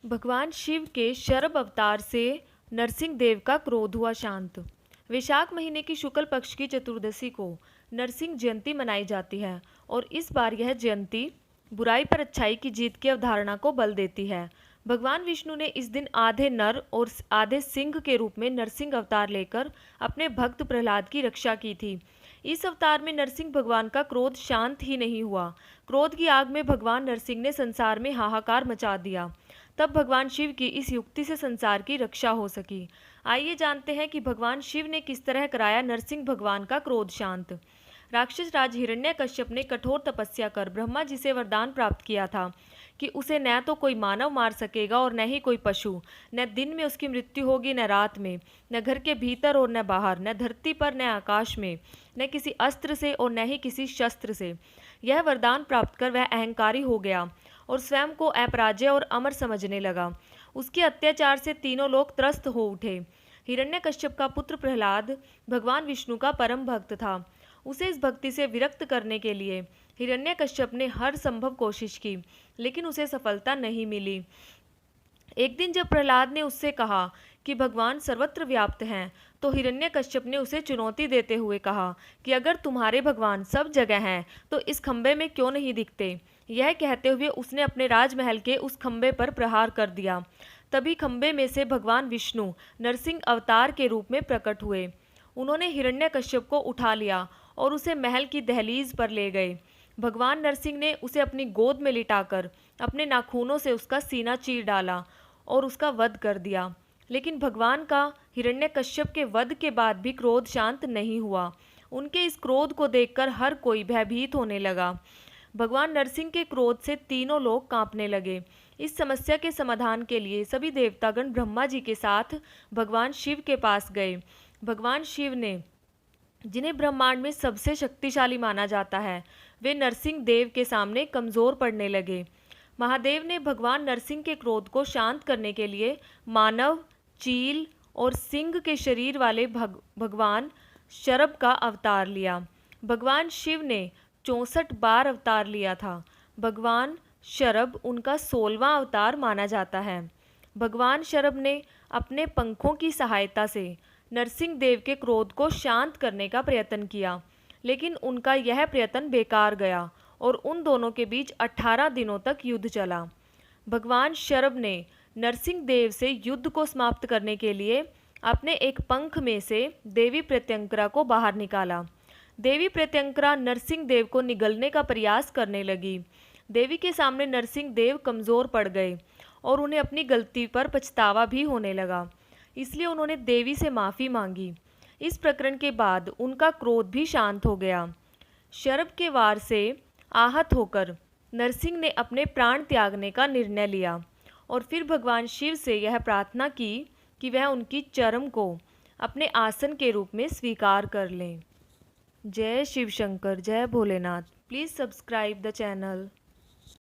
भगवान शिव के शरभ अवतार से नरसिंह देव का क्रोध हुआ शांत। वैशाख महीने की शुक्ल पक्ष की चतुर्दशी को नरसिंह जयंती मनाई जाती है और इस बार यह जयंती बुराई पर अच्छाई की जीत की अवधारणा को बल देती है। भगवान विष्णु ने इस दिन आधे नर और आधे सिंह के रूप में नरसिंह अवतार लेकर अपने भक्त प्रहलाद की रक्षा की थी। इस अवतार में नरसिंह भगवान का क्रोध शांत ही नहीं हुआ। क्रोध की आग में भगवान नरसिंह ने संसार में हाहाकार मचा दिया। तब भगवान शिव की इस युक्ति से संसार की रक्षा हो सकी। आइए जानते हैं कि भगवान शिव ने किस तरह कराया नरसिंह भगवान का क्रोध शांत। राक्षस राज हिरण्यकश्यप ने कठोर तपस्या कर ब्रह्मा जी से वरदान प्राप्त किया था कि उसे न तो कोई मानव मार सकेगा और न ही कोई पशु। न दिन में उसकी मृत्यु होगी न रात में, न घर के भीतर और न बाहर, न धरती पर न आकाश में, न किसी अस्त्र से और न ही किसी शस्त्र से। यह वरदान प्राप्त कर वह अहंकारी हो गया और स्वयं को अपराजय और अमर समझने लगा। उसके अत्याचार से तीनों लोग त्रस्त हो उठे। हिरण्यकश्यप का पुत्र प्रहलाद भगवान विष्णु का परम भक्त था। उसे इस भक्ति से विरक्त करने के लिए हिरण्यकश्यप ने हर संभव कोशिश की, लेकिन उसे सफलता नहीं मिली। एक दिन जब प्रहलाद ने उससे कहा कि भगवान सर्वत्र व्याप्त हैं, तो हिरण्यकश्यप ने उसे चुनौती देते हुए कहा कि अगर तुम्हारे भगवान सब जगह हैं तो इस खंबे में क्यों नहीं दिखते। यह कहते हुए उसने अपने राजमहल के उस खंबे पर प्रहार कर दिया। तभी खंबे में से भगवान विष्णु नरसिंह अवतार के रूप में प्रकट हुए। उन्होंने हिरण्यकश्यप को उठा लिया और उसे महल की दहलीज पर ले गए। भगवान नरसिंह ने उसे अपनी गोद में लिटाकर अपने नाखूनों से उसका सीना चीर डाला और उसका वध कर दिया। लेकिन भगवान का हिरण्यकश्यप के वध के बाद भी क्रोध शांत नहीं हुआ। उनके इस क्रोध को देखकर हर कोई भयभीत होने लगा। भगवान नरसिंह के क्रोध से तीनों लोग कांपने लगे। इस समस्या के समाधान के लिए सभी देवतागण ब्रह्मा जी के साथ भगवान शिव के पास गए। भगवान शिव ने, जिन्हें ब्रह्मांड में सबसे शक्तिशाली माना जाता है, वे नरसिंह देव के सामने कमजोर पड़ने लगे। महादेव ने भगवान नरसिंह के क्रोध को शांत करने के लिए मानव, चील और सिंह के शरीर वाले भगवान शरभ का अवतार लिया। भगवान शिव ने 64 बार अवतार लिया था। भगवान शरभ उनका 16वां अवतार माना जाता है। भगवान शरभ ने अपने पंखों की सहायता से नरसिंह देव के क्रोध को शांत करने का प्रयत्न किया, लेकिन उनका यह प्रयत्न बेकार गया और उन दोनों के बीच 18 दिनों तक युद्ध चला। भगवान शरभ ने नरसिंह देव से युद्ध को समाप्त करने के लिए अपने एक पंख में से देवी प्रत्यंकरा को बाहर निकाला। देवी प्रत्यंकरा नरसिंह देव को निगलने का प्रयास करने लगी। देवी के सामने नरसिंह देव कमज़ोर पड़ गए और उन्हें अपनी गलती पर पछतावा भी होने लगा। इसलिए उन्होंने देवी से माफ़ी मांगी। इस प्रकरण के बाद उनका क्रोध भी शांत हो गया। शरभ के वार से आहत होकर नरसिंह ने अपने प्राण त्यागने का निर्णय लिया और फिर भगवान शिव से यह प्रार्थना की कि वह उनकी चर्म को अपने आसन के रूप में स्वीकार कर लें। जय शिव शंकर, जय Bholenath. Please subscribe the channel.